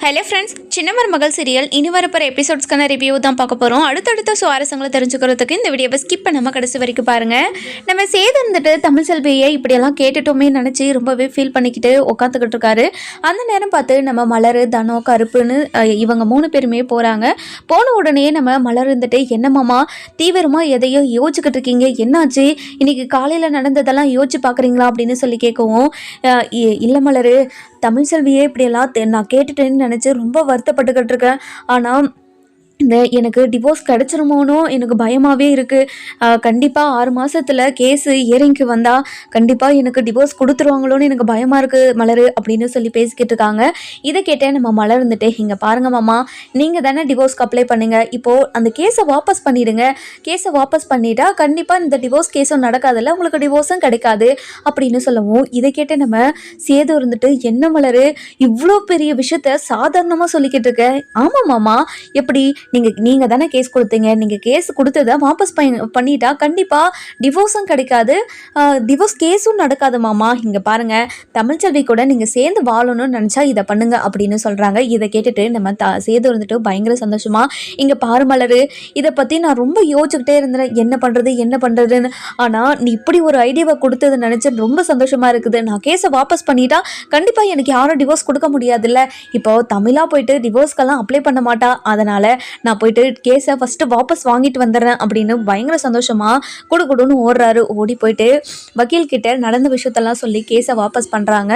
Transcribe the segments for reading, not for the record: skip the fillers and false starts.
Hello friends, சின்ன மருமகள் serial இனி வரப்போகிற எபிசோட்ஸ்க்கான ரிவ்யூ தான் பார்க்க போகிறோம். அடுத்தடுத்த சுவாரஸ்யங்களை தெரிஞ்சுக்கிறதுக்கு இந்த வீடியோவை ஸ்கிப் பண்ணாமல் கடைசி வரைக்கும் பாருங்கள். நம்ம சேது இருந்துட்டு தமிழ் செல்வியை இப்படியெல்லாம் கேட்டுட்டோமே நினச்சி ரொம்பவே ஃபீல் பண்ணிக்கிட்டு உட்காந்துக்கிட்டு இருக்காரு. அந்த நேரம் பார்த்து நம்ம மலர், தனோ, கருப்புன்னு இவங்க 3 பேருமே போகிறாங்க. போன உடனே நம்ம மலர் இருந்துட்டு என்னம்மாமா தீவிரமாக எதையோ யோசிச்சுக்கிட்டு இருக்கீங்க, என்னாச்சு, இன்னைக்கு காலையில் நடந்ததெல்லாம் யோசிச்சு பார்க்குறீங்களா அப்படின்னு சொல்லி கேட்கவும், இல்லை மலர், தமிழ் செல்வியே இப்படியெல்லாம் நான் கேட்டுட்டேன்னு நினச்சி ரொம்ப வருத்தப்பட்டுக்கிட்டு இருக்கேன். ஆனால் எனக்கு டிவோர்ஸ் கிடச்சிருமோனோ எனக்கு பயமாகவே இருக்குது. கண்டிப்பாக 6 மாதத்தில் கேஸு இயரிங்க்கு வந்தால் கண்டிப்பாக எனக்கு டிவோர்ஸ் கொடுத்துருவாங்களோன்னு எனக்கு பயமாக இருக்குது மலர் அப்படின்னு சொல்லி பேசிக்கிட்டு இருக்காங்க. இதை கேட்டேன் நம்ம மலர் இருந்துட்டு, இங்கே பாருங்க மாமா, நீங்கள் தானே டிவோர்ஸ்க்கு அப்ளை பண்ணுங்க, இப்போது அந்த கேஸை வாபஸ் பண்ணிவிடுங்க. கேஸை வாபஸ் பண்ணிட்டா கண்டிப்பாக இந்த டிவோர்ஸ் கேஸும் நடக்காதில்ல, உங்களுக்கு டிவோர்ஸும் கிடைக்காது அப்படின்னு சொல்லவும், இதை கேட்டே நம்ம சேது இருந்துட்டு, என்ன மலர் இவ்வளோ பெரிய விஷயத்த சாதாரணமாக சொல்லிக்கிட்டு இருக்கேன். ஆமாம் மாமா, எப்படி நீங்கள் தானே கேஸ் கொடுத்தீங்க, நீங்கள் கேஸ் கொடுத்ததை வாபஸ் பண்ணிட்டா கண்டிப்பாக டிவோர்ஸும் கிடைக்காது, டிவோர்ஸ் கேஸும் நடக்காது மாமா. இங்கே பாருங்கள், தமிழ்ச்செல்வி கூட நீங்கள் சேர்ந்து வாழணும்னு நினச்சா இதை பண்ணுங்க அப்படின்னு சொல்கிறாங்க. இதை கேட்டுட்டு நம்ம சேது இருந்துட்டு பயங்கர சந்தோஷமா, இங்கே பாரு மலர், இதை பற்றி நான் ரொம்ப யோசிச்சுக்கிட்டே இருந்தேன், என்ன பண்ணுறதுன்னு. ஆனால் நீ இப்படி ஒரு ஐடியாவை கொடுத்தது நினச்சி ரொம்ப சந்தோஷமாக இருக்குது. நான் கேஸை வாபஸ் பண்ணிட்டா கண்டிப்பாக எனக்கு யாரும் டிவோர்ஸ் கொடுக்க முடியாதுல்ல. இப்போது தமிழாக போயிட்டு டிவோர்ஸ்க்கெல்லாம் அப்ளை பண்ண மாட்டா, அதனால் நான் போயிட்டு கேஸை ஃபஸ்ட்டு வாபஸ் வாங்கிட்டு வந்துடுறேன் அப்படின்னு பயங்கர சந்தோஷமாக குடுன்னு ஓடுறாரு. ஓடி போயிட்டு வக்கீல்கிட்ட நடந்த விஷயத்தெல்லாம் சொல்லி கேஸை வாபஸ் பண்ணுறாங்க.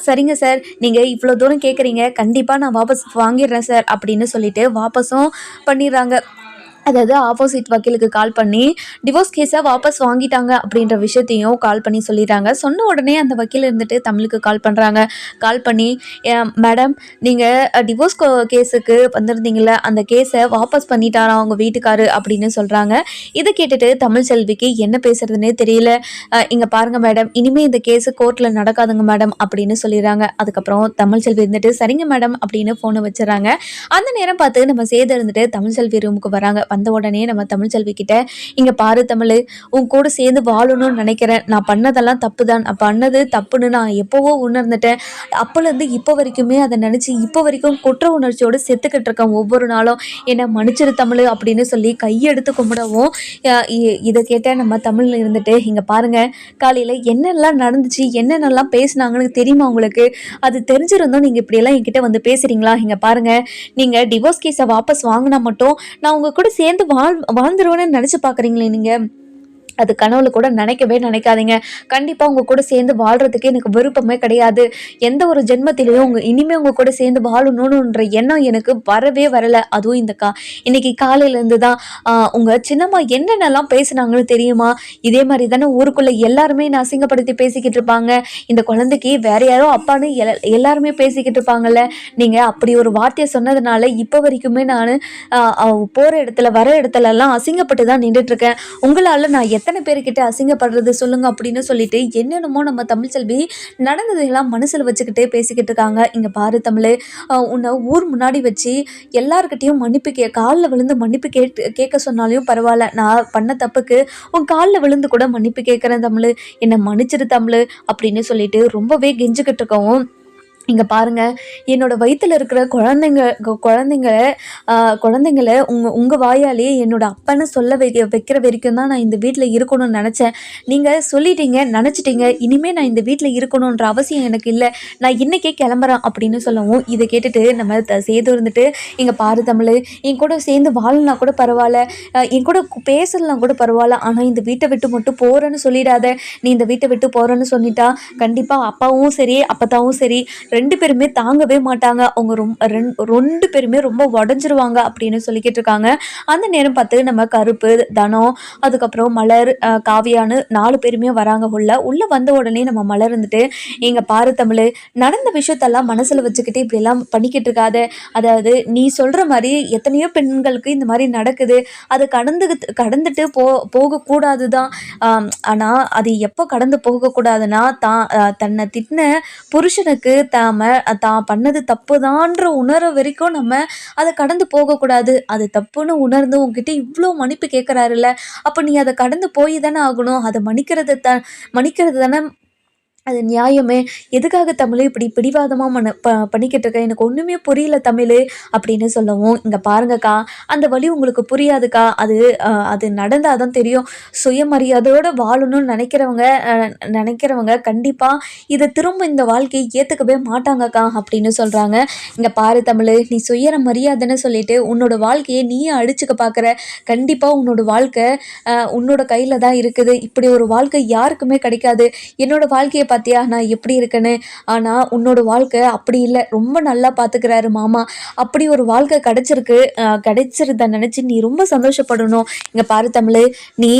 சரிங்க சார், நீங்கள் இவ்வளோ தூரம் கேட்குறீங்க, கண்டிப்பாக நான் வாபஸ் வாங்கிடுறேன் சார் அப்படின்னு சொல்லிட்டு வாபஸும் பண்ணிடுறாங்க. அதாவது ஆப்போசிட் வக்கீலுக்கு கால் பண்ணி டிவோர்ஸ் கேஸை வாபஸ் வாங்கிட்டாங்க அப்படின்ற விஷயத்தையும் கால் பண்ணி சொல்லிடுறாங்க. சொன்ன உடனே அந்த வக்கீல் இருந்துட்டு தமிழுக்கு கால் பண்ணுறாங்க. கால் பண்ணி, மேடம், நீங்கள் டிவோர்ஸ் கேஸுக்கு வந்திருந்தீங்கள, அந்த கேஸை வாபஸ் பண்ணிட்டாரா அவங்க வீட்டுக்காரு அப்படின்னு சொல்கிறாங்க. இதை கேட்டுட்டு தமிழ் செல்விக்கு என்ன பேசுறதுன்னே தெரியல. இங்கே பாருங்கள் மேடம், இனிமேல் இந்த கேஸு கோர்ட்டில் நடக்காதுங்க மேடம் அப்படின்னு சொல்லிடுறாங்க. அதுக்கப்புறம் தமிழ் செல்வி இருந்துட்டு சரிங்க மேடம் அப்படின்னு ஃபோனை வச்சுறாங்க. அந்த நேரம் பார்த்து நம்ம சேது இருந்துட்டு தமிழ் செல்வி ரூமுக்கு வராங்க. வந்த உடனே நம்ம தமிழ் செல்வி கிட்ட, இங்கே பாரு தமிழ், உன் கூட சேர்ந்து வாழணும்னு நினைக்கிறேன், நான் பண்ணதெல்லாம் தப்பு தான், நான் பண்ணது தப்புன்னு நான் எப்போவோ உணர்ந்துட்டேன், அப்போலேருந்து இப்போ வரைக்குமே அதை நினச்சி இப்போ வரைக்கும் குற்ற உணர்ச்சியோடு செத்துக்கிட்டு இருக்கேன் ஒவ்வொரு நாளும், என்னை மன்னிச்சிரு தமிழ் அப்படின்னு சொல்லி கையெடுத்து கும்பிடவும், இதை கேட்ட நம்ம தமிழ் இருந்துட்டு, இங்கே பாருங்கள், காலையில் என்னெல்லாம் நடந்துச்சு, என்னென்னலாம் பேசினாங்கன்னு தெரியுமா உங்களுக்கு, அது தெரிஞ்சிருந்தோம் நீங்கள் இப்படியெல்லாம் என்கிட்ட வந்து பேசுகிறீங்களா, இங்கே பாருங்கள், நீங்கள் டிவோர்ஸ் கேஸை வாபஸ் வாங்கினா மட்டும் நான் உங்கள் கூட சேர்ந்து வாழ்ந்துருவேன்னு நினச்சி பார்க்குறீங்களே, நீங்கள் அது கனவுல கூட நினைக்காதீங்க. கண்டிப்பாக உங்கள் கூட சேர்ந்து வாழ்கிறதுக்கு எனக்கு விருப்பமே கிடையாது. எந்த ஒரு ஜென்மத்திலையும் இனிமேல் உங்கள் கூட சேர்ந்து வாழணுன்ற எண்ணம் எனக்கு வரவே வரலை. அதுவும் இன்னைக்கு காலையிலேருந்து தான் உங்கள் சின்னம்மா என்னென்னலாம் பேசுனாங்கன்னு தெரியுமா, இதே மாதிரி தானே ஊருக்குள்ளே எல்லாருமே நான் அசிங்கப்படுத்தி பேசிக்கிட்டு இருப்பாங்க, இந்த குழந்தைக்கு வேற யாரோ அப்பான்னு எல்லாருமே பேசிக்கிட்டு இருப்பாங்கல்ல, நீங்கள் அப்படி ஒரு வார்த்தையை சொன்னதுனால இப்போ வரைக்குமே நான் போகிற இடத்துல வர இடத்துலலாம் அசிங்கப்பட்டு தான் நின்றுட்டுருக்கேன். உங்களால் நான் எத்தனை பேர்கிட்ட அசிங்கப்படுறது சொல்லுங்க அப்படின்னு சொல்லிட்டு என்னென்னமோ நம்ம தமிழ்ச்செல்வி நடந்ததெல்லாம் மனசில் வச்சுக்கிட்டே பேசிக்கிட்டு இருக்காங்க. இங்கே பாரு தமிழ், உன்னை ஊர் முன்னாடி வச்சு எல்லாருக்கிட்டையும் மன்னிப்பு காலில் விழுந்து மன்னிப்பு கேட்க சொன்னாலையும் பரவாயில்ல, நான் பண்ண தப்புக்கு உன் காலில் விழுந்து கூட மன்னிப்பு கேட்குறேன் தமிழ், என்னை மன்னிச்சிரு தமிழ் அப்படின்னு சொல்லிட்டு ரொம்பவே கெஞ்சிக்கிட்டு இருக்கவும், இங்கே பாருங்கள், என்னோடய வயிற்றில் இருக்கிற குழந்தைங்களை உங்கள் வாயாலே என்னோட அப்பன்னு சொல்ல வைக்கிற வரைக்கும் தான் நான் இந்த வீட்டில் இருக்கணும்னு நினச்சேன். நீங்கள் சொல்லிட்டீங்க, நினச்சிட்டீங்க, இனிமேல் நான் இந்த வீட்டில் இருக்கணுன்ற அவசியம் எனக்கு இல்லை, நான் இன்றைக்கே கிளம்புறேன் அப்படின்னு சொல்லவும், இதை கேட்டுட்டு நம்ம சேது இருந்துட்டு, இங்கே பாரு தமிழ், என் கூட சேர்ந்து வாழலாம் கூட பரவாயில்ல, என் கூட பேசலாம் கூட பரவாயில்ல, ஆனால் இந்த வீட்டை விட்டு மட்டும் போகிறேன்னு சொல்லிடாத. நீ இந்த வீட்டை விட்டு போகிறேன்னு சொல்லிட்டா கண்டிப்பாக அப்பாவும் சரி அப்பத்தாவும் சரி 2 பேருமே தாங்கவே மாட்டாங்க, அவங்க 2 பேருமே ரொம்ப உடஞ்சிருவாங்க அப்படின்னு சொல்லிக்கிட்டு இருக்காங்க. அந்த நேரம் பார்த்து நம்ம கருப்பு, தனம், அதுக்கப்புறம் மலர், காவியான்னு 4 பேருமே வராங்க. உள்ள வந்த உடனே நம்ம மலர் இருந்துட்டு, இங்கே பாரு தமிழ், நடந்த விஷயத்தெல்லாம் மனசில் வச்சுக்கிட்டு இப்படியெல்லாம் பண்ணிக்கிட்டு இருக்காத, அதாவது நீ சொல்கிற மாதிரி எத்தனையோ பெண்களுக்கு இந்த மாதிரி நடக்குது, அது கடந்துட்டு போகக்கூடாது தான், ஆனால் அது எப்போ கடந்து போகக்கூடாதுன்னா தன்னை திட்டின புருஷனுக்கு தான் பண்ணது தப்புதான்ற உணர வரைக்கும் நம்ம அதை கடந்து போகக்கூடாது. அது தப்புன்னு உணர்ந்து உங்ககிட்ட இவ்வளோ மன்னிப்பு கேட்குறாருல்ல, அப்போ நீ அதை கடந்து போய் தானே ஆகணும். அதை மன்னிக்கிறது தானே அது நியாயமே. எதுக்காக தமிழ் இப்படி பிடிவாதமா பண்ணிக்கிட்டு இருக்க? எனக்கு ஒண்ணுமே புரியல தமிழு அப்படின்னு சொல்லவும், இங்க பாருங்கக்கா, அந்த வலி உங்களுக்கு புரியாதுக்கா. அது நடந்தா தான் தெரியும். சுயமரியாதையோட வாழணும்னு நினைக்கிறவங்க கண்டிப்பா திரும்ப இந்த வாழ்க்கையை ஏத்துக்கவே மாட்டாங்கக்கா அப்படின்னு சொல்றாங்க. இங்க பாரு தமிழு, நீ சுயமரியாதைன்னு சொல்லிட்டு உன்னோட வாழ்க்கையை நீயே அடிச்சுக்க பார்க்குற. கண்டிப்பா உன்னோட வாழ்க்கை உன்னோட கையில தான் இருக்குது. இப்படி ஒரு வாழ்க்கை யாருக்குமே கிடைக்காது. என்னோட வாழ்க்கையை பார்த்தியா நான் எப்படி இருக்கேன்னு. ஆனால் உன்னோட வாழ்க்கை அப்படி இல்லை. ரொம்ப நல்லா பார்த்துக்கிறாரு மாமா. அப்படி ஒரு வாழ்க்கை கிடைச்சிருத நினச்சி நீ ரொம்ப சந்தோஷப்படணும். இங்கே பாரு தமிழ், நீ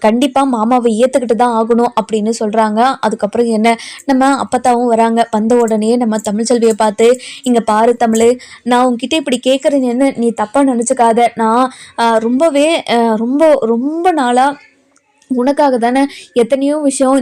கண்டிப்பாக மாமாவை ஏற்றுக்கிட்டு தான் ஆகணும் அப்படின்னு சொல்கிறாங்க. அதுக்கப்புறம் என்ன, நம்ம அப்பத்தாவும் வராங்க. வந்த உடனே நம்ம தமிழ்ச்செல்வியை பார்த்து, இங்கே பாரு தமிழ், நான் உன்கிட்ட இப்படி கேட்குறேன்னு நீ தப்பாக நினச்சிக்காத. நான் ரொம்பவே ரொம்ப ரொம்ப நாளாக உனக்காக தானே எத்தனையோ விஷயம்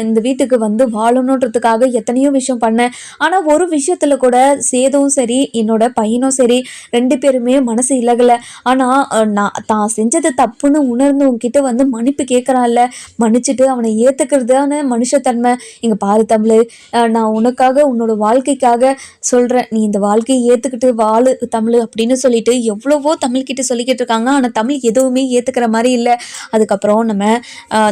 இந்த வீட்டுக்கு வந்து வாழணுன்றதுக்காக எத்தனையோ விஷயம் பண்ணேன். ஆனால் ஒரு விஷயத்தில் கூட சேதும் சரி என்னோட பையனும் சரி 2 பேருமே மனசு இலகலை. ஆனால் நான் தான் செஞ்சது தப்புன்னு உணர்ந்து உன்கிட்ட வந்து மன்னிப்பு கேட்குறான்ல, மன்னிச்சுட்டு அவனை ஏற்றுக்கிறதான மனுஷத்தன்மை. இங்கே பாரு தமிழ், நான் உனக்காக உன்னோட வாழ்க்கைக்காக சொல்கிறேன். நீ இந்த வாழ்க்கையை ஏற்றுக்கிட்டு வாழு தமிழ் அப்படின்னு சொல்லிட்டு எவ்வளவோ தமிழ்கிட்ட சொல்லிக்கிட்டு இருக்காங்க. ஆனால் தமிழ் எதுவுமே ஏற்றுக்கிற மாதிரி இல்லை. அதுக்கப்புறம் நம்ம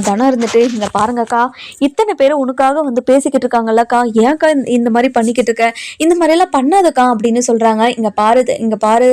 தனம் இருந்துட்டு, இங்கே பாருங்கக்கா, இத்தனை பேர் உனக்காக வந்து பேசிக்கிட்டு இருக்காங்கல்லக்கா, ஏன்க்கா இந்த மாதிரி பண்ணிக்கிட்டு இருக்க? இந்த மாதிரியெல்லாம் பண்ணாதக்கா அப்படின்னு சொல்கிறாங்க. இங்கே பாரு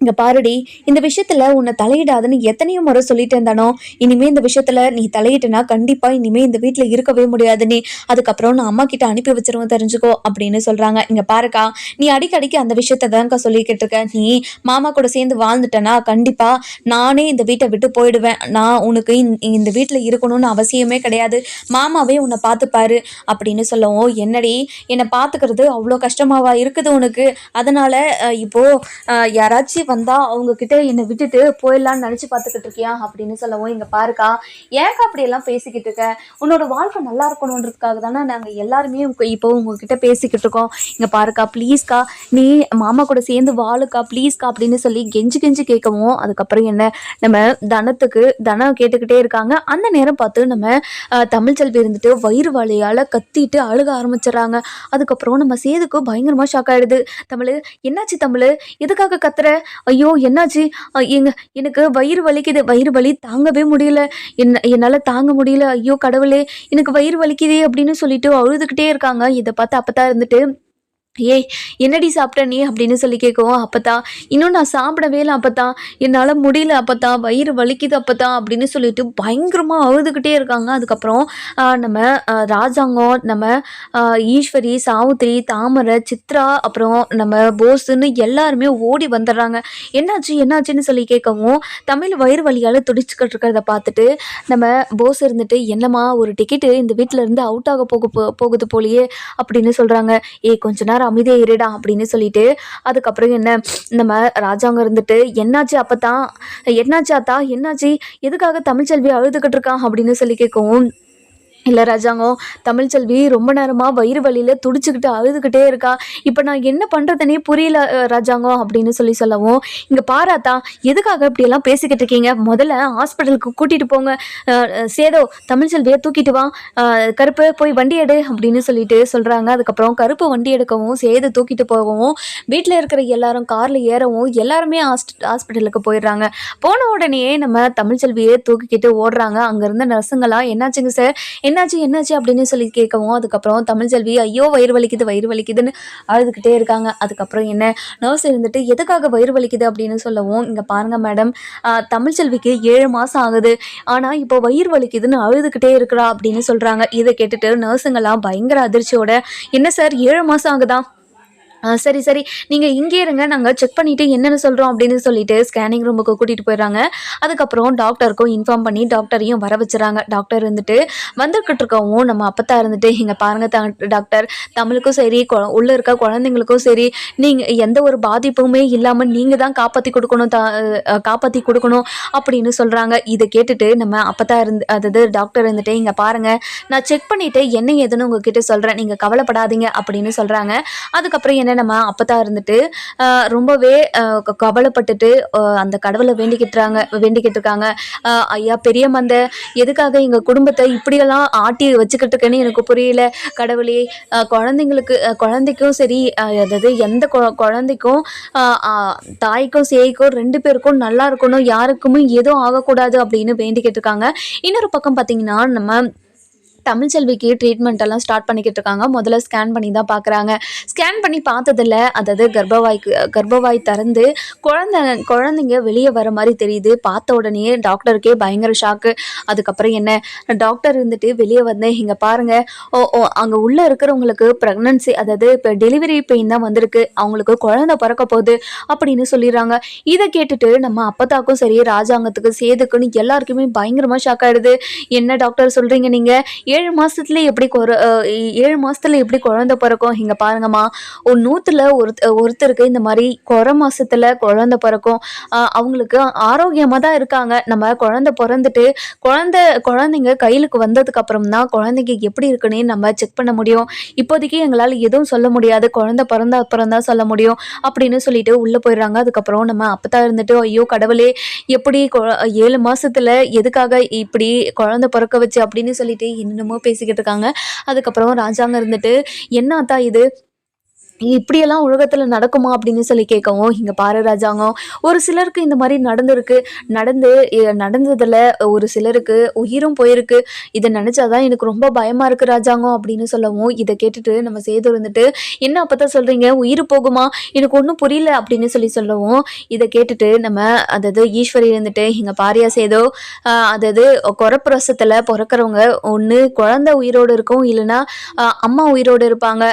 இங்கே பாருடி, இந்த விஷயத்தில் உன்னை தலையிடாதுன்னு எத்தனையோ முறை சொல்லிட்டு இருந்தானோ, இனிமேல் இந்த விஷயத்தில் நீ தலையிட்டனா கண்டிப்பாக இனிமேல் இந்த வீட்டில் இருக்கவே முடியாது. நீ அதுக்கப்புறம் நான் அம்மா கிட்ட அனுப்பி வச்சிருவேன் தெரிஞ்சுக்கோ அப்படின்னு சொல்கிறாங்க. இங்கே பாருக்கா, நீ அடிக்கடிக்கு அந்த விஷயத்த தான்க்கா சொல்லிக்கிட்டு இருக்க. நீ மாமா கூட சேர்ந்து வாழ்ந்துட்டனா கண்டிப்பாக நானே இந்த வீட்டை விட்டு போயிடுவேன். நான் உனக்கு இந்த வீட்டில் இருக்கணும்னு அவசியமே கிடையாது. மாமாவே உன்னை பார்த்துப்பாரு அப்படின்னு சொல்லவும், என்னடி என்னை பார்த்துக்கிறது அவ்வளோ கஷ்டமாவா இருக்குது உனக்கு? அதனால் இப்போது யாராச்சும் வந்தா அவங்க கிட்ட என்னை விட்டுட்டு போயிடலான்னு நினச்சி பார்த்துக்கிட்டு இருக்கியா அப்படின்னு சொல்லவும், இங்கே பாருக்கா, ஏன்க்கா அப்படியெல்லாம் பேசிக்கிட்டு இருக்க? உன்னோட வாழ்க்கை நல்லா இருக்கணுன்றதுக்காக தானே நாங்கள் எல்லாருமே இப்போ உங்ககிட்ட பேசிக்கிட்டு இருக்கோம். இங்கே பாருக்கா, ப்ளீஸ்க்கா, நீ மாமா கூட சேர்ந்து வாழுக்கா ப்ளீஸ்க்கா அப்படின்னு சொல்லி கெஞ்சி கேட்கவும், அதுக்கப்புறம் என்ன, நம்ம தனம் கேட்டுக்கிட்டே இருக்காங்க. அந்த நேரம் பார்த்து நம்ம தமிழ்ச்செல்வி இருந்துட்டு வயிறு வலியால் கத்திட்டு அழுக ஆரம்பிச்சிடறாங்க. அதுக்கப்புறம் நம்ம சேதுக்கு பயங்கரமாக ஷாக் ஆகிடுது. தமிழ், என்னாச்சு தமிழ், எதுக்காக கத்துற? ஐயோ என்னாச்சு? எனக்கு வயிறு வலிக்குது, வயிறு வலி தாங்கவே முடியல, என்னால் தாங்க முடியல, ஐயோ கடவுளே எனக்கு வயிறு வலிக்குதே அப்படின்னு சொல்லிட்டு அழுதுகிட்டே இருக்காங்க. இதை பார்த்து அப்பதான் இருந்துட்டு, ஏய் என்னடி சாப்பிட்ட நீ அப்படின்னு சொல்லி கேட்கவும், அப்பத்தான் இன்னும் நான் சாப்பிடவே இல்லை அப்பத்தான், என்னால் முடியல அப்பத்தான், வயிறு வலிக்குது அப்பத்தான் அப்படின்னு சொல்லிட்டு பயங்கரமாக அழுதுகிட்டே இருக்காங்க. அதுக்கப்புறம் நம்ம ராஜாங்கம், நம்ம ஈஸ்வரி, சாவுத்திரி, தாமரை, சித்ரா, அப்புறம் நம்ம போஸுன்னு எல்லாருமே ஓடி வந்துடுறாங்க. என்னாச்சுன்னு சொல்லி கேட்கவும், தமிழ் வயிறு வலியால் துடிச்சுக்கிட்டு இருக்கிறத பார்த்துட்டு நம்ம போஸ் இருந்துட்டு, என்னம்மா ஒரு டிக்கெட்டு இந்த வீட்டில் இருந்து அவுட் ஆக போகுது போலியே அப்படின்னு சொல்கிறாங்க. கொஞ்ச நேரம் அமைதியா இருடா அப்படின்னு சொல்லிட்டு, அதுக்கப்புறம் என்ன, நம்ம ராஜாங்க இருந்துட்டு, என்னாச்சு ஆத்தா, என்னாச்சு, எதுக்காக தமிழ்ச்செல்வி அழுதுகிட்டு இருக்கான் அப்படின்னு சொல்லி கேட்கவும், இல்லை ராஜாங்கம், தமிழ்ச்செல்வி ரொம்ப நேரமாக வயிறு வலியில் துடிச்சுக்கிட்டு அழுதுகிட்டே இருக்கா. இப்போ நான் என்ன பண்ணுறதுனே புரியல ராஜாங்கம் அப்படின்னு சொல்லவும், இங்கே பாராத்தா, எதுக்காக இப்படியெல்லாம் பேசிக்கிட்டு இருக்கீங்க? முதல்ல ஹாஸ்பிட்டலுக்கு கூட்டிகிட்டு போங்க. சேதோ, தமிழ்ச்செல்வியை தூக்கிட்டு வா, கருப்பு போய் வண்டி எடு அப்படின்னு சொல்லிட்டு சொல்கிறாங்க. அதுக்கப்புறம் கருப்பு வண்டி எடுக்கவும், சேது தூக்கிட்டு போகவும், வீட்டில் இருக்கிற எல்லாரும் காரில் ஏறவும், எல்லாருமே ஹாஸ்பிட்டலுக்கு போயிடுறாங்க. போன உடனே நம்ம தமிழ்ச்செல்வியை தூக்கிக்கிட்டு ஓடுறாங்க. அங்கேருந்து நர்ஸுங்களாம், என்னாச்சுங்க சார், என்னாச்சு அப்படின்னு சொல்லி கேட்கவும், அதுக்கப்புறம் தமிழ்ச்செல்வி ஐயோ வயிறு வலிக்குதுன்னு அழுதுகிட்டே இருக்காங்க. அதுக்கப்புறம் என்ன, நர்ஸ் இருந்துட்டு எதுக்காக வயிறு வலிக்குது அப்படின்னு சொல்லவும், இங்கே பாருங்க மேடம், தமிழ்ச்செல்விக்கு 7 மாதம் ஆகுது, ஆனால் இப்போ வயிறு வலிக்குதுன்னு அழுதுகிட்டே இருக்கிறா அப்படின்னு சொல்கிறாங்க. இதை கேட்டுட்டு நர்ஸுங்கெல்லாம் பயங்கர அதிர்ச்சியோட, என்ன சார் 7 மாதம் ஆகுதா? சரி நீங்கள் இங்கே இருங்க, நாங்கள் செக் பண்ணிவிட்டு என்னென்னு சொல்கிறோம் அப்படின்னு சொல்லிட்டு ஸ்கேனிங் ரூமுக்கு கூட்டிகிட்டு போயிடுறாங்க. அதுக்கப்புறம் டாக்டருக்கும் இன்ஃபார்ம் பண்ணி டாக்டரையும் வர வச்சுறாங்க. டாக்டர் இருந்துட்டு வந்துக்கிட்டு இருக்கவும், நம்ம அப்பத்தா இருந்துட்டு, இங்கே பாருங்கள் டாக்டர், தமிழுக்கும் சரி உள்ளே இருக்க குழந்தைங்களுக்கும் சரி நீங்கள் எந்த ஒரு பாதிப்புமே இல்லாமல் நீங்கள் தான் காப்பாற்றி கொடுக்கணும் அப்படின்னு சொல்கிறாங்க. இதை கேட்டுட்டு நம்ம அப்பத்தா அதாவது டாக்டர் இருந்துட்டு, இங்கே பாருங்கள், நான் செக் பண்ணிவிட்டு என்ன ஏதுன்னு உங்ககிட்ட சொல்கிறேன், நீங்கள் கவலைப்படாதீங்க அப்படின்னு சொல்கிறாங்க. அதுக்கப்புறம் என்ன நம்ம அப்பத்தா இருந்துட்டு ரொம்பவே கவலைப்பட்டுட்டு அந்த கடவுளை வேண்டிக்கிட்டு இருக்காங்க. ஐயா பெரிய மந்த, எதுக்காக எங்கள் குடும்பத்தை இப்படியெல்லாம் ஆட்டி வச்சுக்கிட்டு இருக்கேன்னு எனக்கு புரியல கடவுளே. குழந்தைக்கும் சரி, அதாவது எந்த குழந்தைக்கும் தாய்க்கும் சேய்க்கும் 2 பேருக்கும் நல்லா இருக்கணும், யாருக்குமே எதுவும் ஆகக்கூடாது அப்படின்னு வேண்டிக்கிட்டு இருக்காங்க. இன்னொரு பக்கம் பார்த்தீங்கன்னா, நம்ம தமிழ்ச்செல்விக்கு ட்ரீட்மெண்ட் எல்லாம் ஸ்டார்ட் பண்ணிக்கிட்டு இருக்காங்க. முதல்ல ஸ்கேன் பண்ணி தான் பார்க்குறாங்க. ஸ்கேன் பண்ணி பார்த்ததில்ல, அதாவது கர்ப்பவாய் திறந்து குழந்தைங்க வெளியே வர மாதிரி தெரியுது. பார்த்த உடனே டாக்டருக்கே பயங்கர ஷாக்கு. அதுக்கப்புறம் என்ன, டாக்டர் இருந்துட்டு வெளியே வந்து இங்கே பாருங்க, ஓ ஓ அங்கே உள்ளே இருக்கிறவங்களுக்கு ப்ரெக்னன்சி, அதாவது இப்போ டெலிவரி பெயின் தான் வந்திருக்கு, அவங்களுக்கு குழந்தை பிறக்க போகுது அப்படின்னு சொல்லிடுறாங்க. இதை கேட்டுட்டு நம்ம அப்பத்தாக்கும் சரி, ராஜாங்கத்துக்கு சேதுக்குன்னு எல்லாருக்குமே பயங்கரமாக ஷாக் ஆகிடுது. என்ன டாக்டர் சொல்கிறீங்க நீங்கள், 7 மாதத்துல எப்படி 7 மாதத்துல எப்படி குழந்தை பிறக்கும்? இங்கே பாருங்கம்மா, ஒரு 100ல் ஒருத்தருக்கு இந்த மாதிரி மாதத்துல குழந்தை பிறக்கும். அவங்களுக்கு ஆரோக்கியமாக தான் இருக்காங்க. நம்ம குழந்தை பிறந்துட்டு குழந்தைங்க கையிலுக்கு வந்ததுக்கு அப்புறம் தான் குழந்தைங்க எப்படி இருக்குன்னு நம்ம செக் பண்ண முடியும். இப்போதைக்கு எங்களால் எதுவும் சொல்ல முடியாது, குழந்தை பிறந்த அப்புறம் தான் சொல்ல முடியும் அப்படின்னு சொல்லிட்டு உள்ளே போயிடுறாங்க. அதுக்கப்புறம் நம்ம அப்பதான் இருந்துட்டு, ஐயோ கடவுளே, எப்படி 7 மாதத்துல எதுக்காக இப்படி குழந்தை பிறக்க வச்சு அப்படின்னு சொல்லிட்டு என்னென்னமோ பேசிக்கிட்டு இருக்காங்க. அதுக்கப்புறம் ராஜாங்க இருந்துட்டு, என்ன ஆத்தா இது, இப்படியெல்லாம் உலகத்தில் நடக்குமா அப்படின்னு சொல்லி கேட்கவும், இங்கே பாரு ராஜாங்கம், ஒரு சிலருக்கு இந்த மாதிரி நடந்ததில் ஒரு சிலருக்கு உயிரும் போயிருக்கு. இதை நினச்சாதான் எனக்கு ரொம்ப பயமாக இருக்குது ராஜாங்கம் அப்படின்னு சொல்லவும், இதை கேட்டுட்டு நம்ம சேது இருந்துட்டு, என்ன அப்போ தான் சொல்கிறீங்க, உயிர் போகுமா, எனக்கு ஒன்றும் புரியல அப்படின்னு சொல்லவும், இதை கேட்டுட்டு நம்ம, அதாவது ஈஸ்வரி இருந்துட்டு, இங்கே பாரியா சேதோ, அதாவது குறப்பிரசத்தில் பிறக்கிறவங்க ஒன்று குழந்தை உயிரோடு இருக்கும், இல்லைன்னா அம்மா உயிரோடு இருப்பாங்க,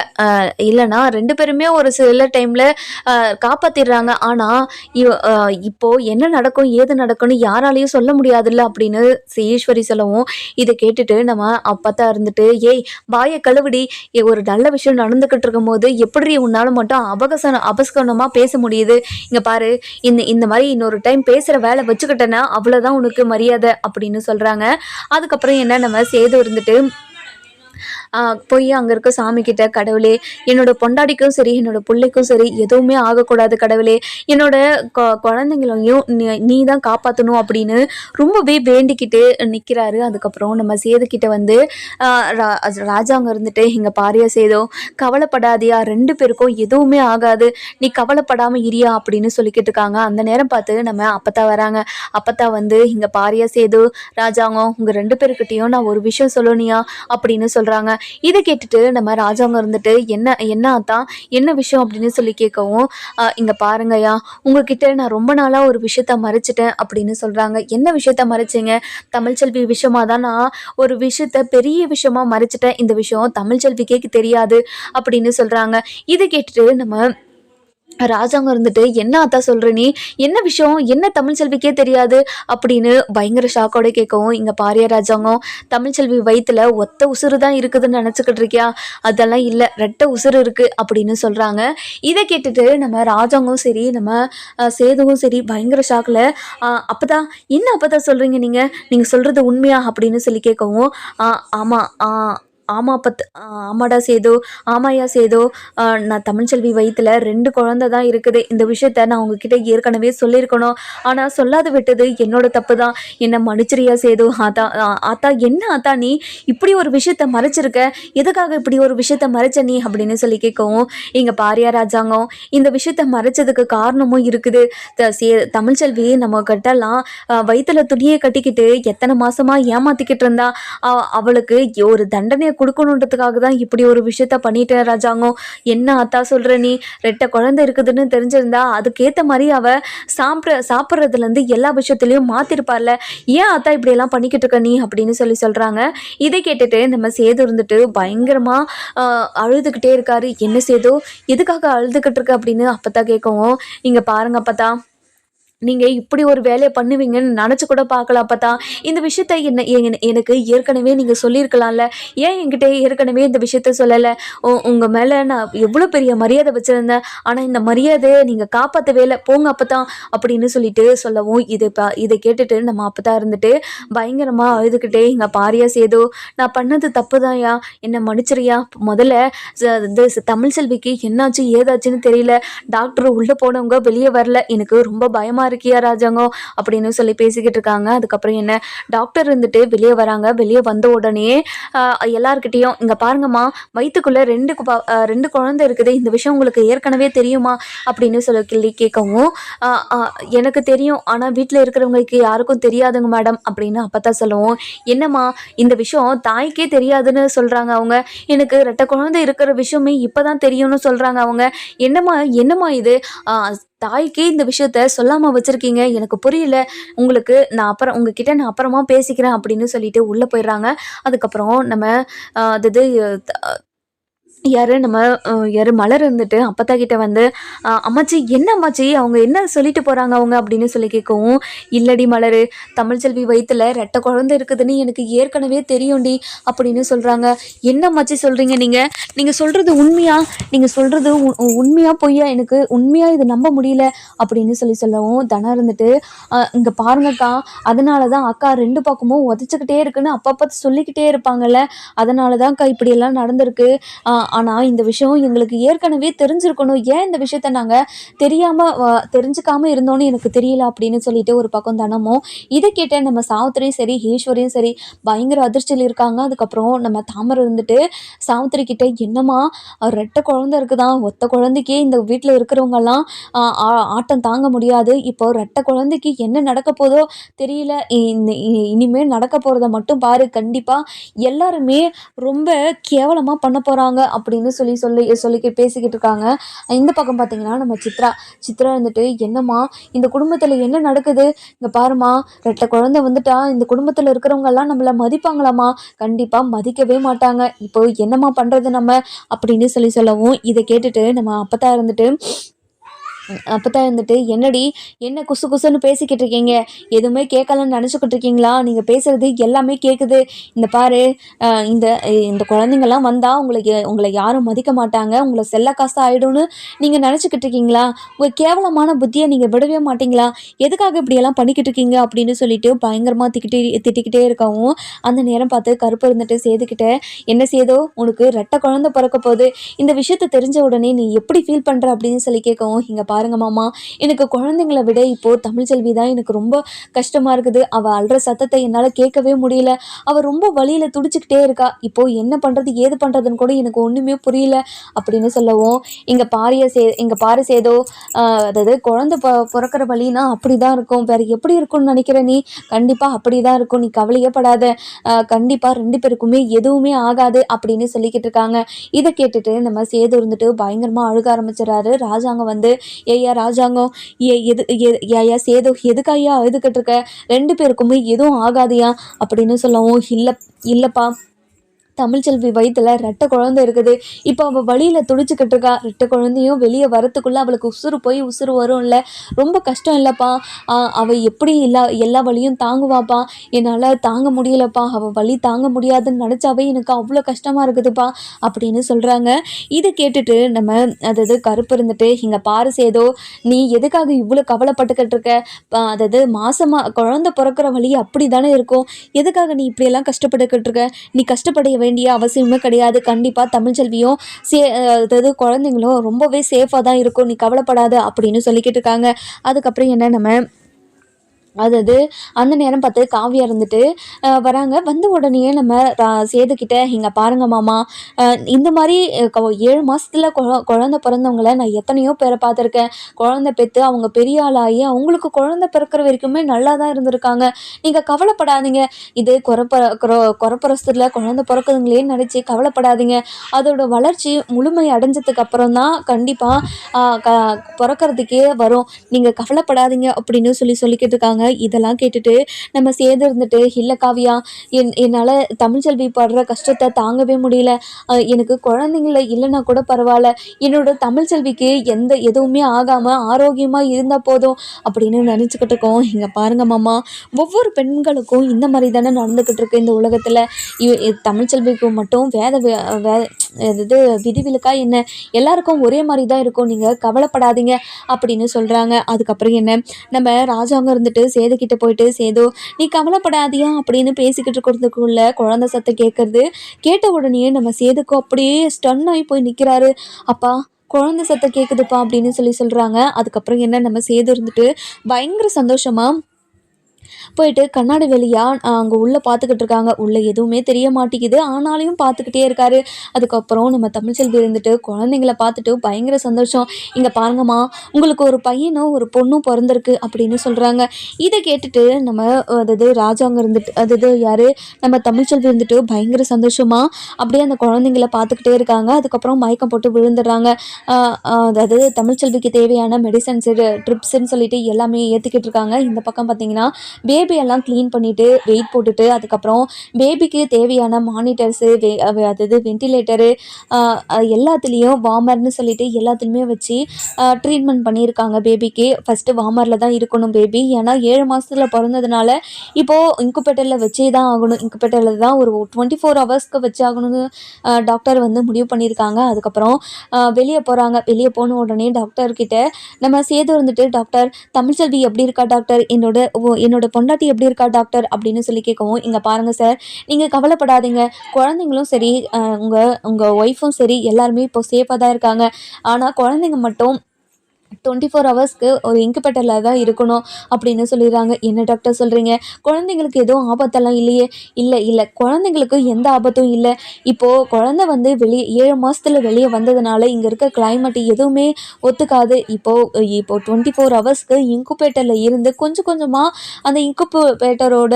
இல்லைன்னா 2 பேருமே ஒரு சில டைமில் காப்பாற்றிடுறாங்க. ஆனால் இப்போது என்ன நடக்கும் ஏது நடக்கும்னு யாராலையும் சொல்ல முடியாதுல்ல அப்படின்னு ஈஸ்வரி சொல்லவும், இதை கேட்டுட்டு நம்ம அப்பத்தா இருந்துட்டு, ஏய் வாயை கழுவிடி, ஒரு நல்ல விஷயம் நடந்துக்கிட்டு இருக்கும் போது எப்படி உன்னால் மட்டும் அபஸ்கனமாக பேச முடியுது, இங்கே பாரு, இந்த மாதிரி இன்னொரு டைம் பேசுகிற வேலை வச்சுக்கிட்டேன்னா அவ்வளோதான் உனக்கு மரியாதை அப்படின்னு சொல்கிறாங்க. அதுக்கப்புறம் என்ன, நம்ம சேது இருந்துட்டு போய் அங்கே இருக்க சாமி கிட்ட, கடவுளே என்னோட பொண்டாடிக்கும் சரி என்னோட பிள்ளைக்கும் சரி எதுவுமே ஆகக்கூடாது கடவுளே, என்னோட குழந்தைங்களையும் நீ தான் காப்பாற்றணும் அப்படின்னு ரொம்பவே வேண்டிக்கிட்டு நிற்கிறாரு. அதுக்கப்புறம் நம்ம சேதுக்கிட்ட வந்து ராஜாங்க இருந்துட்டு, இங்கே பாரியா சேதோ, கவலைப்படாதியா, 2 பேருக்கும் எதுவுமே ஆகாது, நீ கவலைப்படாமல் இரியா அப்படின்னு சொல்லிக்கிட்டு இருக்காங்க. அந்த நேரம் பார்த்து நம்ம அப்பத்தா வராங்க. அப்பத்தா வந்து, இங்கே பாரியா சேது, ராஜாங்கம், உங்கள் 2 பேருக்கிட்டையும் நான் ஒரு விஷயம் சொல்லணுயா அப்படின்னு சொல்கிறாங்க. இதை கேட்டுட்டு நம்ம ராஜாங்க இருந்துட்டு, என்ன அதான், என்ன விஷயம் அப்படின்னு சொல்லி கேட்கவும், இங்கே பாருங்கய்யா, உங்ககிட்ட நான் ரொம்ப நாளாக ஒரு விஷயத்த மறைச்சிட்டேன் அப்படின்னு சொல்கிறாங்க. என்ன விஷயத்த மறைச்சிங்க? தமிழ்ச்செல்வி விஷயமா தான் நான் ஒரு விஷயத்த பெரிய விஷயமா மறைச்சிட்டேன், இந்த விஷயம் தமிழ்ச்செல்விக்கே தெரியாது அப்படின்னு சொல்கிறாங்க. இதை கேட்டுட்டு நம்ம ராஜாங்க இருந்துட்டு, என்ன அத்தா சொல்கிற நீ, என்ன விஷயம், என்ன தமிழ்ச்செல்விக்கே தெரியாது அப்படின்னு பயங்கர ஷாக்கோட கேட்கவும், இங்கே பாரியா ராஜாங்கம், தமிழ்ச்செல்வி வயிற்றுல ஒத்த உசுறு தான் இருக்குதுன்னு நினச்சிக்கிட்டு இருக்கியா, அதெல்லாம் இல்லை, 2 உசுறு இருக்குது அப்படின்னு சொல்கிறாங்க. இதை கேட்டுட்டு நம்ம ராஜாங்கம் சரி, நம்ம சேதுவும் சரி பயங்கர ஷாக்கில், அப்போதான் என்ன அப்போதான் சொல்கிறீங்க, நீங்கள் சொல்கிறது உண்மையா அப்படின்னு சொல்லி கேட்கவும், ஆமாம், ஆமாடா சேது, ஆமாயா சேது, நான் தமிழ்ச்செல்வி வயிற்றுல 2 குழந்தை தான் இருக்குது, இந்த விஷயத்த நான் உங்ககிட்ட ஏற்கனவே சொல்லியிருக்கணும், ஆனால் சொல்லாது விட்டது என்னோட தப்பு தான், என்னை மன்னிச்சிரியா சேது. ஆத்தா என்ன ஆத்தா நீ இப்படி ஒரு விஷயத்த மறைச்சிருக்க, எதுக்காக இப்படி ஒரு விஷயத்த மறைச்ச நீ அப்படின்னு சொல்லி கேட்கவும், இங்கே பாரியா ராஜாங்கம், இந்த விஷயத்த மறைச்சதுக்கு காரணமும் இருக்குது. தமிழ்ச்செல்வி நம்ம கிட்டலாம் வயிற்றுல துணியை கட்டிக்கிட்டு எத்தனை மாசமா ஏமாத்திக்கிட்டு இருந்தா, அவளுக்கு ஒரு தண்டனையை கொடுக்கணுன்றதுக்காக தான் இப்படி ஒரு விஷயத்த பண்ணிட்டேன் ராஜாங்கம். என்ன அத்தா சொல்கிற நீ, 2 குழந்தை இருக்குதுன்னு தெரிஞ்சிருந்தா அதுக்கேற்ற மாதிரி அவள் சாப்பிட்றதுலேருந்து எல்லா விஷயத்துலையும் மாற்றிருப்பார்ல, ஏன் அத்தா இப்படியெல்லாம் பண்ணிக்கிட்டு இருக்க நீ அப்படின்னு சொல்கிறாங்க. இதை கேட்டுட்டு நம்ம சேது இருந்துட்டு பயங்கரமாக அழுதுகிட்டே இருக்காரு. என்ன சேது, எதுக்காக அழுதுகிட்டு இருக்க அப்படின்னு அப்பத்தா கேட்கவும், இங்கே பாருங்க அப்பத்தா, நீங்கள் இப்படி ஒரு வேலையை பண்ணுவீங்கன்னு நினச்சி கூட பார்க்கல அப்பதான். இந்த விஷயத்த எனக்கு ஏற்கனவே நீங்கள் சொல்லியிருக்கலாம்ல. ஏன் என்கிட்ட ஏற்கனவே இந்த விஷயத்த சொல்லலை? உங்கள் மேலே நான் எவ்வளோ பெரிய மரியாதை வச்சுருந்தேன். ஆனால் இந்த மரியாதையை நீங்கள் காப்பாற்றவே இல்லை. போங்க அப்பதான் அப்படின்னு சொல்லிட்டு சொல்லவும், இதை கேட்டுட்டு நம்ம அப்பதான் இருந்துட்டு பயங்கரமாக அழுதுகிட்டே, இங்கே பாரியா சேது, நான் பண்ணது தப்பு தான்யா, என்னை மன்னிச்சிரியா. முதல்ல தமிழ் செல்விக்கு என்னாச்சு ஏதாச்சுன்னு தெரியல. டாக்டர் உள்ளே போனவங்க வெளியே வரல. எனக்கு ரொம்ப பயமாக இருக்கியா ராஜாங்கம் அப்படின்னு சொல்லி பேசிக்கிட்டு இருக்காங்க. அதுக்கப்புறம் என்ன, டாக்டர் இருந்துட்டு வெளியே வராங்க. வெளியே வந்த உடனே எல்லாருக்கிட்டையும், இங்கே பாருங்கம்மா, வயிற்றுக்குள்ளே ரெண்டு குழந்தை இருக்குது, இந்த விஷயம் உங்களுக்கு ஏற்கனவே தெரியுமா அப்படின்னு சொல்லி கேட்கவும், எனக்கு தெரியும், ஆனால் வீட்டில் இருக்கிறவங்களுக்கு யாருக்கும் தெரியாதுங்க மேடம் அப்படின்னு அப்பதான் சொல்லுவோம். என்னம்மா இந்த விஷயம் தாய்க்கே தெரியாதுன்னு சொல்கிறாங்க அவங்க, எனக்கு ரெட்டை குழந்தை இருக்கிற விஷயமே இப்போ தான் தெரியும்னு சொல்கிறாங்க அவங்க. என்னம்மா இது, தாய்க்கே இந்த விஷயத்த சொல்லாமல் வச்சுருக்கீங்க, எனக்கு புரியல. உங்ககிட்ட நான் அப்புறமா பேசிக்கிறேன் அப்படின்னு சொல்லிட்டு உள்ளே போயிடுறாங்க. அதுக்கப்புறம் நம்ம அது யாரு மலர் இருந்துட்டு அப்பத்தா கிட்ட வந்து, அம்மாச்சி என்ன அம்மாச்சி, அவங்க என்ன சொல்லிட்டு போகிறாங்க அவங்க அப்படின்னு சொல்லி கேட்கவும், இல்லடி மலர், தமிழ்ச்செல்வி வயிற்றுல ரெட்டை குழந்தை இருக்குதுன்னு எனக்கு ஏற்கனவே தெரியும்டி அப்படின்னு சொல்கிறாங்க. என்ன அம்மாச்சி சொல்கிறீங்க நீங்கள் சொல்கிறது உண்மையா? நீங்கள் சொல்கிறது உண்மையா பொய்யா? எனக்கு உண்மையாக இது நம்ப முடியல அப்படின்னு சொல்லவும், தனம் இருந்துட்டு, இங்கே பாருங்கக்கா, அதனால தான் அக்கா ரெண்டு பக்கமும் உதச்சிக்கிட்டே இருக்குன்னு அப்பப்போ சொல்லிக்கிட்டே இருப்பாங்கல்ல, அதனால தான்க்கா இப்படியெல்லாம் நடந்திருக்கு. ஆனால் இந்த விஷயம் எங்களுக்கு ஏற்கனவே தெரிஞ்சிருக்கணும், ஏன் இந்த விஷயத்த நாங்கள் தெரிஞ்சுக்காமல் இருந்தோன்னு எனக்கு தெரியல அப்படின்னு சொல்லிட்டு ஒரு பக்கம் தனமும். இதை கேட்ட நம்ம சாவித்திரியும் சரி ஈஸ்வரியும் சரி பயங்கர அதிர்ச்சியில் இருக்காங்க. அதுக்கப்புறம் நம்ம தாமரை இருந்துட்டு சாவித்திரி கிட்ட, என்னம்மா ரெட்டை குழந்தை இருக்குதான், ஒத்த குழந்தைக்கே இந்த வீட்டில் இருக்கிறவங்கெல்லாம் ஆட்டம் தாங்க முடியாது, இப்போ ரெட்டை குழந்தைக்கு என்ன நடக்க போதோ தெரியல, இனிமேல் நடக்க போகிறத மட்டும் பாரு, கண்டிப்பாக எல்லாருமே ரொம்ப கேவலமாக பண்ண போகிறாங்க அப்படின்னு சொல்லி பேசிக்கிட்டு இருக்காங்க. இந்த பக்கம் பார்த்தீங்கன்னா நம்ம சித்ரா இருந்துட்டு, என்னம்மா இந்த குடும்பத்தில் என்ன நடக்குது, இங்கே பாருமா, ரெட்டை குழந்தை வந்துட்டா இந்த குடும்பத்தில் இருக்கிறவங்க எல்லாம் நம்மளை மதிப்பாங்களாம்மா? கண்டிப்பாக மதிக்கவே மாட்டாங்க, இப்போ என்னம்மா பண்ணுறது நம்ம அப்படின்னு சொல்லவும், இதை கேட்டுட்டு நம்ம அப்பதான் இருந்துட்டு, என்னடி என்ன குசு குசுன்னு பேசிக்கிட்டு இருக்கீங்க, எதுவுமே கேட்கலன்னு நினச்சிக்கிட்டு இருக்கீங்களா? நீங்கள் பேசுகிறது எல்லாமே கேட்குது. இந்த பாரு, இந்த இந்த குழந்தைங்கள்லாம் வந்தால் உங்களை யாரும் மதிக்க மாட்டாங்க, உங்களை செல்ல காசு ஆகிடும்னு நீங்கள் நினச்சிக்கிட்டு இருக்கீங்களா? உங்கள் கேவலமான புத்தியை நீங்கள் விடவே மாட்டீங்களா? எதுக்காக இப்படியெல்லாம் பண்ணிக்கிட்டு இருக்கீங்க அப்படின்னு சொல்லிட்டு பயங்கரமாக திட்டிக்கிட்டே இருக்கவும், அந்த நேரம் பார்த்து கருப்பு இருந்துட்டு சேதுக்கிட்ட, என்ன சேதோ, உனக்கு ரெட்டை குழந்தை பிறக்க போகுது, இந்த விஷயத்தை தெரிஞ்ச உடனே நீ எப்படி ஃபீல் பண்ணுற அப்படின்னு சொல்லி கேட்கவும், இங்கே பாருங்க மாமா, எனக்கு குழந்தைங்களை விட இப்போது தமிழ்ச்செல்வி தான் எனக்கு ரொம்ப கஷ்டமாக இருக்குது. அவள் அழுற சத்தத்தை என்னால் கேட்கவே முடியல, அவள் ரொம்ப வழியில் துடிச்சிக்கிட்டே இருக்கா, இப்போது என்ன பண்ணுறது ஏது பண்ணுறதுன்னு கூட எனக்கு ஒன்றுமே புரியல அப்படின்னு சொல்லவும், இங்கே பாரு சேதோ, அதாவது குழந்தை பிறக்கிற வழினா அப்படி தான் இருக்கும், வேறு எப்படி இருக்கும்னு நினைக்கிற நீ? கண்டிப்பாக அப்படி தான் இருக்கும், நீ கவலையே படாத, கண்டிப்பாக ரெண்டு பேருக்குமே எதுவுமே ஆகாது அப்படின்னு சொல்லிக்கிட்டு இருக்காங்க. இதை கேட்டுட்டு நம்ம சேது இருந்துட்டு பயங்கரமாக அழுக ஆரம்பிச்சிடறாரு. ராஜாங்க வந்து, ஏய்யா ராஜாங்கம், ஏய்யா சேது, எதுக்காய்யா அழுதுகிட்டு இருக்க, ரெண்டு பேருக்குமே எதுவும் ஆகாதியா அப்படின்னு சொல்லவும், இல்லைப்பா, தமிழ்ச்செல்வி வயிற்றுல ரெட்டை குழந்தை இருக்குது, இப்போ அவள் வழியில் துடிச்சிக்கிட்டு இருக்கா, ரெட்டை குழந்தையும் வெளியே வரத்துக்குள்ளே அவளுக்கு உசுறு போய் உசுறு வரும் இல்லை, ரொம்ப கஷ்டம் இல்லைப்பா, அவள் எப்படி எல்லா வழியும் தாங்குவாப்பா, என்னால் தாங்க முடியலப்பா, அவள் வலி தாங்க முடியாதுன்னு நினச்சாவே எனக்கு அவ்வளோ கஷ்டமாக இருக்குதுப்பா அப்படின்னு சொல்கிறாங்க. இதை கேட்டுட்டு நம்ம அதாவது கருப்பு இருந்துட்டு, இங்கே பாரு சேதோ, நீ எதுக்காக இவ்வளோ கவலைப்பட்டுக்கிட்டு இருக்க, அதாவது மாசமாக குழந்தை பிறக்கிற வழி அப்படி தானே இருக்கும், எதுக்காக நீ இப்படியெல்லாம் கஷ்டப்பட்டுக்கிட்டு இருக்க, நீ கஷ்டப்பட வேண்டிய அவசியமே கிடையாது, கண்டிப்பாக தமிழ்ச்செல்வியும் அதாவது குழந்தைங்களும் ரொம்பவே சேஃபாக தான் இருக்கும், நீ கவலைப்படாத அப்படின்னு சொல்லிக்கிட்டு இருக்காங்க. அதுக்கப்புறம் என்ன, நம்ம அதாவது அந்த நேரம் பார்த்து காவியா இருந்துட்டு வராங்க. வந்த உடனே நம்ம சேதுக்கிட்ட, இங்கே பாருங்க மாமா, இந்த மாதிரி 7 மாதத்தில் குழந்த பிறந்தவங்கள நான் எத்தனையோ பேரை பார்த்துருக்கேன், குழந்தை பெற்று அவங்க பெரிய ஆளாகி அவங்களுக்கு குழந்தை பிறக்கிற வரைக்குமே நல்லா தான் இருந்திருக்காங்க, நீங்கள் கவலைப்படாதீங்க, இது குறப்பிரசத்தில் குழந்தை பிறக்குதுங்களேன்னு நினச்சி கவலைப்படாதீங்க, அதோட வளர்ச்சி முழுமை அடைஞ்சதுக்கு அப்புறம் தான் கண்டிப்பாக பிறக்கிறதுக்கே வரும், நீங்கள் கவலைப்படாதீங்க அப்படின்னு சொல்லிக்கிட்டு இருக்காங்க. சொல்கிறாங்க. இதெல்லாம் கேட்டுட்டு நம்ம சேது இருந்துட்டு, "இல்லை காவியா, என்னால் தமிழ்ச்செல்வி படுற கஷ்டத்தை தாங்கவே முடியல. எனக்கு குழந்தைங்கள இல்லைன்னா கூட பரவாயில்ல, என்னோட தமிழ்ச்செல்விக்கு எதுவுமே ஆகாமல் ஆரோக்கியமாக இருந்தால் போதும்" அப்படின்னு நினச்சிக்கிட்டு இருக்கோம். இங்கே பாருங்க மாமா, ஒவ்வொரு பெண்களுக்கும் இந்த மாதிரி தானே நடந்துக்கிட்டு இருக்கு இந்த உலகத்தில். தமிழ்ச்செல்விக்கு மட்டும் வே இது விதிவிலக்கா என்ன, எல்லாருக்கும் ஒரே மாதிரி தான் இருக்கும், நீங்கள் கவலைப்படாதீங்க அப்படின்னு சொல்கிறாங்க. அதுக்கப்புறம் என்ன, நம்ம ராஜாங்க இருந்துட்டு சேதுக்கிட்ட போயிட்டு, "சேது, நீ கவலைப்படாதியா" அப்படின்னு பேசிக்கிட்டு இருக்கிறதுக்குள்ள குழந்தை சத்தம் கேட்குறது. கேட்ட உடனே நம்ம சேதுக்கு அப்படியே ஸ்டன் ஆகி போய் நிற்கிறாரு. "அப்பா, குழந்தை சத்தம் கேட்குதுப்பா" அப்படின்னு சொல்கிறாங்க. அதுக்கப்புறம் என்ன, நம்ம சேது இருந்துட்டு பயங்கர சந்தோஷமா போயிட்டு கண்ணாடி வெளியா அங்கே உள்ளே பார்த்துக்கிட்டு இருக்காங்க. உள்ளே எதுவுமே தெரிய மாட்டேங்குது, ஆனாலையும் பார்த்துக்கிட்டே இருக்காரு. அதுக்கப்புறம் நம்ம தமிழ்ச்செல்வி இருந்துட்டு குழந்தைங்கள பார்த்துட்டு பயங்கர சந்தோஷம். "இங்கே பாருங்கம்மா, உங்களுக்கு ஒரு பையனும் ஒரு பொண்ணும் பிறந்திருக்கு" அப்படின்னு சொல்கிறாங்க. இதை கேட்டுட்டு நம்ம ராஜாங்க இருந்துட்டு, யார், நம்ம தமிழ்ச்செல்வி இருந்துட்டு பயங்கர சந்தோஷமா அப்படியே அந்த குழந்தைங்கள பார்த்துக்கிட்டே இருக்காங்க. அதுக்கப்புறம் மயக்கம் போட்டு விழுந்துடுறாங்க. தமிழ்ச்செல்விக்கு தேவையான மெடிசன்ஸு, ட்ரிப்ஸுன்னு சொல்லிட்டு எல்லாமே ஏற்றிக்கிட்டு இருக்காங்க. இந்த பக்கம் பார்த்தீங்கன்னா பேபியெல்லாம் க்ளீன் பண்ணிவிட்டு வெயிட் போட்டுட்டு, அதுக்கப்புறம் பேபிக்கு தேவையான மானிட்டர்ஸு, வென்டிலேட்டரு, எல்லாத்துலேயும் வார்மர்னு சொல்லிட்டு எல்லாத்துலேயுமே வச்சு ட்ரீட்மெண்ட் பண்ணியிருக்காங்க பேபிக்கு. ஃபஸ்ட்டு வார்மரில் தான் இருக்கணும் பேபி, ஏன்னா 7 மாதத்தில் பிறந்ததுனால இப்போது இன்குபேட்டரில் வச்சே தான் ஆகணும். இன்குபேட்டரில் தான் ஒரு 24 ஹவர்ஸ்க்கு வச்சு ஆகணும்னு டாக்டர் முடிவு பண்ணியிருக்காங்க. அதுக்கப்புறம் வெளியே போகிறாங்க. வெளியே போன உடனே டாக்டர்கிட்ட நம்ம சேது இருந்துட்டு, "டாக்டர், தமிழ்ச்செல்வி எப்படி இருக்கா டாக்டர்? என்னோட பொண்டாட்டி எப்படி இருக்கா டாக்டர்?" அப்படின்னு சொல்லி கேட்கவும், "இங்கே பாருங்கள் சார், நீங்கள் கவலைப்படாதீங்க. குழந்தைங்களும் சரி, உங்கள் ஒய்ஃபும் சரி, எல்லாருமே இப்போ சேஃபாக தான் இருக்காங்க. ஆனால் குழந்தைங்க மட்டும் 24 ஹவர்ஸ்க்கு ஒரு இன்குபேட்டரில் தான் இருக்கணும்" அப்படின்னு சொல்லிடுறாங்க. "என்ன டாக்டர் சொல்கிறீங்க? குழந்தைங்களுக்கு எதுவும் ஆபத்தெல்லாம் இல்லையே?" "இல்லை இல்லை, குழந்தைங்களுக்கு எந்த ஆபத்தும் இல்லை. இப்போது குழந்தை வெளியே 7 மாதத்தில் வெளியே வந்ததுனால இங்கே இருக்க கிளைமேட் எதுவுமே ஒத்துக்காது. இப்போது 24 ஹவர்ஸ்க்கு இன்குபேட்டரில் இருந்து கொஞ்சம் கொஞ்சமாக அந்த இன்குபேட்டரோட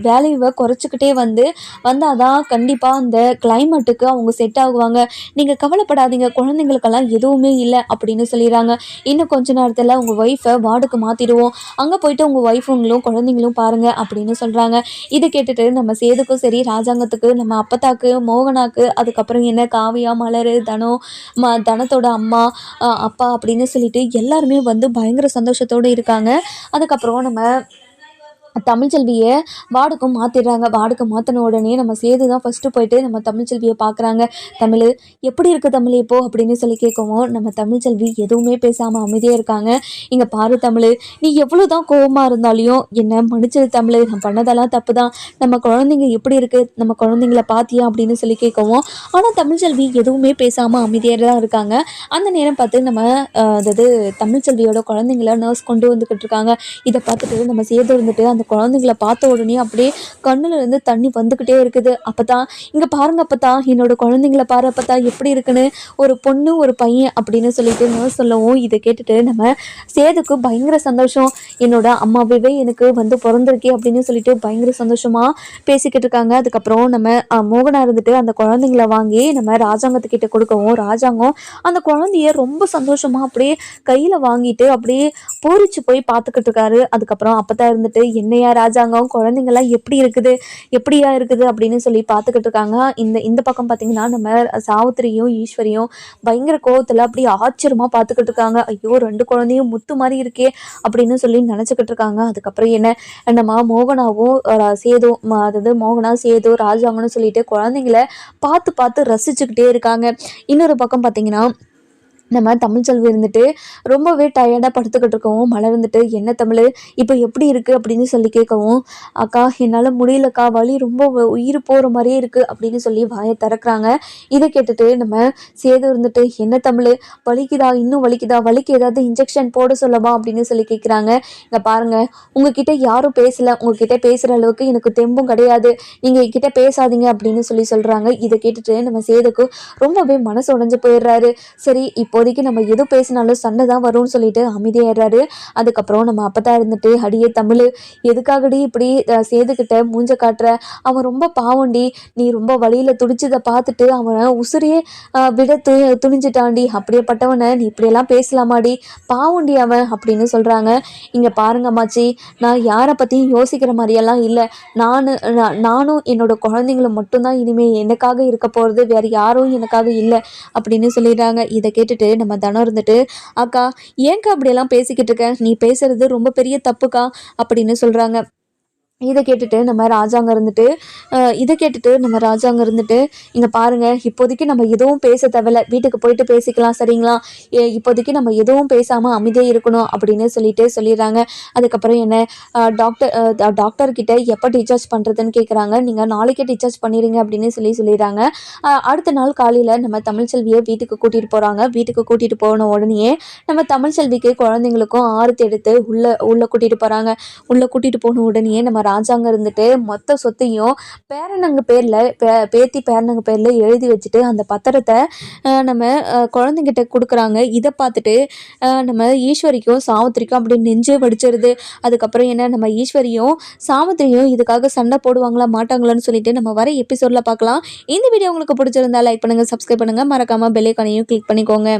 வேல்யூவை குறைச்சிக்கிட்டே வந்தால் தான் கண்டிப்பாக அந்த கிளைமேட்டுக்கு அவங்க செட் ஆகுவாங்க. நீங்கள் கவலைப்படாதீங்க, குழந்தைங்களுக்கெல்லாம் எதுவுமே இல்லை" அப்படின்னு சொல்லிடுறாங்க. "இன்னும் கொஞ்ச நேரத்தில் உங்கள் ஒய்ஃபை வார்டுக்கு மாற்றிடுவோம், அங்கே போயிட்டு உங்கள் ஒய்ஃபுங்களும் குழந்தைங்களும் பாருங்கள்" அப்படின்னு சொல்கிறாங்க. இதை கேட்டுட்டு நம்ம சேதுக்கும் சரி, ராஜாங்கத்துக்கு, நம்ம அப்பத்தாக்கு, மோகனாக்கு, அதுக்கப்புறம் என்ன, காவியா, மலர், தனத்தோட அம்மா, அப்பா அப்படின்னு சொல்லிட்டு எல்லாருமே பயங்கர சந்தோஷத்தோடு இருக்காங்க. அதுக்கப்புறம் நம்ம தமிழ்ச்செல்வியை வார்டுக்கும் மாற்றிடுறாங்க. வார்டுக்கு மாற்றின உடனே நம்ம சேது தான் ஃபஸ்ட்டு போயிட்டு நம்ம தமிழ்ச்செல்வியை பார்க்குறாங்க. "தமிழ், எப்படி இருக்குது தமிழ் இப்போ?" அப்படின்னு சொல்லி கேட்கவும், நம்ம தமிழ்ச்செல்வி எதுவுமே பேசாமல் அமைதியாக இருக்காங்க. "இங்கே பாரு தமிழ், நீ எவ்வளோ தான் கோவமாக இருந்தாலையும் என்னை மன்னிச்சிரு தமிழ், நான் பண்ணதெல்லாம் தப்பு தான். நம்ம குழந்தைங்க எப்படி இருக்குது, நம்ம குழந்தைங்கள பார்த்தியா?" அப்படின்னு சொல்லி கேட்கவும், ஆனால் தமிழ்ச்செல்வி எதுவுமே பேசாமல் அமைதியாக தான் இருக்காங்க. அந்த நேரம் பார்த்து நம்ம தமிழ்ச்செல்வியோட குழந்தைங்கள நர்ஸ் கொண்டு வந்துக்கிட்டு இருக்காங்க. இதை பார்த்துட்டு நம்ம சேது இருந்துட்டு அந்த குழந்தைங்கள பார்த்த உடனே அப்படியே கண்ணுல இருந்து தண்ணி வந்துக்கிட்டே இருக்குது. "அப்பதான், இங்கே பாருங்க அப்பதான், என்னோட குழந்தைங்கள பாரு அப்பத்தா, எப்படி இருக்குன்னு, ஒரு பொண்ணு ஒரு பையன்" அப்படின்னு சொல்லிட்டு நர்ஸ் சொல்லவும், இதை கேட்டுட்டு நம்ம சேதுக்கு பயங்கர சந்தோஷம். என்னோட அம்மாவே எனக்கு பிறந்திருக்கே அப்படின்னு சொல்லிட்டு பயங்கர சந்தோஷமா பேசிக்கிட்டு இருக்காங்க. அதுக்கப்புறம் நம்ம மோகனா இருந்துட்டு அந்த குழந்தைங்கள வாங்கி நம்ம ராஜாங்கத்துக்கிட்ட கொடுக்கவும், ராஜாங்கம் அந்த குழந்தைய ரொம்ப சந்தோஷமா அப்படியே கையில் வாங்கிட்டு அப்படியே பூரிச்சு போய் பார்த்துக்கிட்டு இருக்காரு. அதுக்கப்புறம் அப்பதான் இருந்துட்டு, "என்னையா ராஜாங்கம், குழந்தைங்கள்லாம் எப்படியா இருக்குது அப்படின்னு சொல்லி பார்த்துக்கிட்டு இருக்காங்க. இந்த பக்கம் பார்த்தீங்கன்னா நம்ம சாவித்திரியும் ஈஸ்வரியும் பயங்கர கோவத்தில் அப்படியே ஆச்சரியமாக பார்த்துக்கிட்டு இருக்காங்க. "ஐயோ, 2 குழந்தையும் முத்து மாதிரி இருக்கே" அப்படின்னு சொல்லி நினச்சிக்கிட்டு இருக்காங்க. அதுக்கப்புறம் என்ன, நம்ம மோகனாவும் மோகனா, சேது, ராஜாங்கன்னு சொல்லிட்டு குழந்தைங்கள பார்த்து பார்த்து ரசிச்சுக்கிட்டே இருக்காங்க. இன்னொரு பக்கம் பார்த்தீங்கன்னா நம்ம தமிழ்ச்செல்வி இருந்துட்டு ரொம்பவே டயர்டாக படுத்துக்கிட்டு இருக்கவும், மலர் இருந்துட்டு, "என்ன தமிழ், இப்போ எப்படி இருக்குது?" அப்படின்னு சொல்லி கேட்கவும், "அக்கா, என்னால் முடியலக்கா, வலி ரொம்ப உயிர் போகிற மாதிரியே இருக்குது" அப்படின்னு சொல்லி வாயை திறக்கிறாங்க. இதை கேட்டுட்டு நம்ம சேது இருந்துட்டு, "என்ன தமிழ், வலிக்குதா, இன்னும் வலிக்குதா, வலிக்கு ஏதாவது இன்ஜெக்ஷன் போட சொல்லவா?" அப்படின்னு சொல்லி கேட்குறாங்க. "இங்கே பாருங்கள், உங்ககிட்ட யாரும் பேசலை, உங்ககிட்ட பேசுகிற அளவுக்கு எனக்கு தெம்பும் கிடையாது, நீங்கள் என்கிட்ட பேசாதீங்க" அப்படின்னு சொல்கிறாங்க. இதை கேட்டுட்டு நம்ம சேதுக்கு ரொம்பவே மனசு உடைஞ்சு போயிடுறாரு. சரி, இப்போ இப்போதைக்கு நம்ம எது பேசினாலும் சண்டை தான் வரும்னு சொல்லிட்டு அமைதியாயிடுறாரு. அதுக்கப்புறம் நம்ம அப்பதான் இருந்துட்டு, அடியே தமிழ், எதுக்காகடி இப்படி சேதுக்கிட்ட மூஞ்ச காட்டுற, அவன் ரொம்ப பாவண்டி, நீ ரொம்ப வழியில துடிச்சதை பார்த்துட்டு அவன் உசுரையே விட துணிஞ்சிட்டாண்டி, அப்படியேப்பட்டவனை நீ இப்படியெல்லாம் பேசலாமாடி, பாவண்டி அவன் அப்படின்னு சொல்கிறாங்க. இங்கே பாருங்க அம்மாச்சி, நான் யாரை பற்றியும் யோசிக்கிற மாதிரியெல்லாம் இல்லை. நானும் என்னோட குழந்தைங்களும் மட்டும்தான் இனிமேல் எனக்காக இருக்க போகிறது, வேறு யாரும் எனக்காக இல்லை அப்படின்னு சொல்லிடுறாங்க. இதை கேட்டுட்டு நம்ம தனம் இருந்துட்டு, அக்கா ஏன்க்கா அப்படியெல்லாம் பேசிக்கிட்டு இருக்க, நீ பேசுறது ரொம்ப பெரிய தப்புக்கா அப்படின்னு சொல்கிறாங்க. இதை கேட்டுட்டு நம்ம ராஜாங்க இருந்துட்டு இங்கே பாருங்கள், இப்போதைக்கு நம்ம எதுவும் பேச தேவையில்ல, வீட்டுக்கு போயிட்டு பேசிக்கலாம் சரிங்களா, இப்போதைக்கு நம்ம எதுவும் பேசாமல் அமைதியாக இருக்கணும் அப்படின்னு சொல்லிடுறாங்க. அதுக்கப்புறம் என்ன, டாக்டர்கிட்ட எப்போ டிஸ்சார்ஜ் பண்ணுறதுன்னு கேட்குறாங்க. நீங்கள் நாளைக்கே டிஸ்சார்ஜ் பண்ணிடுங்க அப்படின்னு சொல்லிடுறாங்க. அடுத்த நாள் காலையில் நம்ம தமிழ்ச்செல்வியை வீட்டுக்கு கூட்டிகிட்டு போகிறாங்க. வீட்டுக்கு கூட்டிகிட்டு போன உடனே நம்ம தமிழ்ச்செல்விக்கு குழந்தைங்களுக்கும் ஆரத்தி எடுத்து உள்ளே கூட்டிகிட்டு போகிறாங்க. உள்ளே கூட்டிகிட்டு போன உடனே நம்ம ராஜாங்க இருந்துட்டு மொத்த சொத்தையும் பேரனங்க பேரில் பேத்தி பேரனங்க பேரில் எழுதி வச்சுட்டு அந்த பத்திரத்தை நம்ம குழந்தைங்கிட்ட கொடுக்குறாங்க. இதை பார்த்துட்டு நம்ம ஈஸ்வரிக்கும் சாவித்திரிக்கும் அப்படி நெஞ்சே வடிச்சிருது. அதுக்கப்புறம் என்ன, நம்ம ஈஸ்வரியும் சாவித்திரியும் இதுக்காக சண்டை போடுவாங்களா மாட்டாங்களான்னு சொல்லிட்டு நம்ம வர எபிசோடில் பார்க்கலாம். இந்த வீடியோ உங்களுக்கு பிடிச்சிருந்தா லைக் பண்ணுங்கள், சப்ஸ்கிரைப் பண்ணுங்கள், மறக்காமல் பெல் ஐகானையும் கிளிக் பண்ணிக்கோங்க.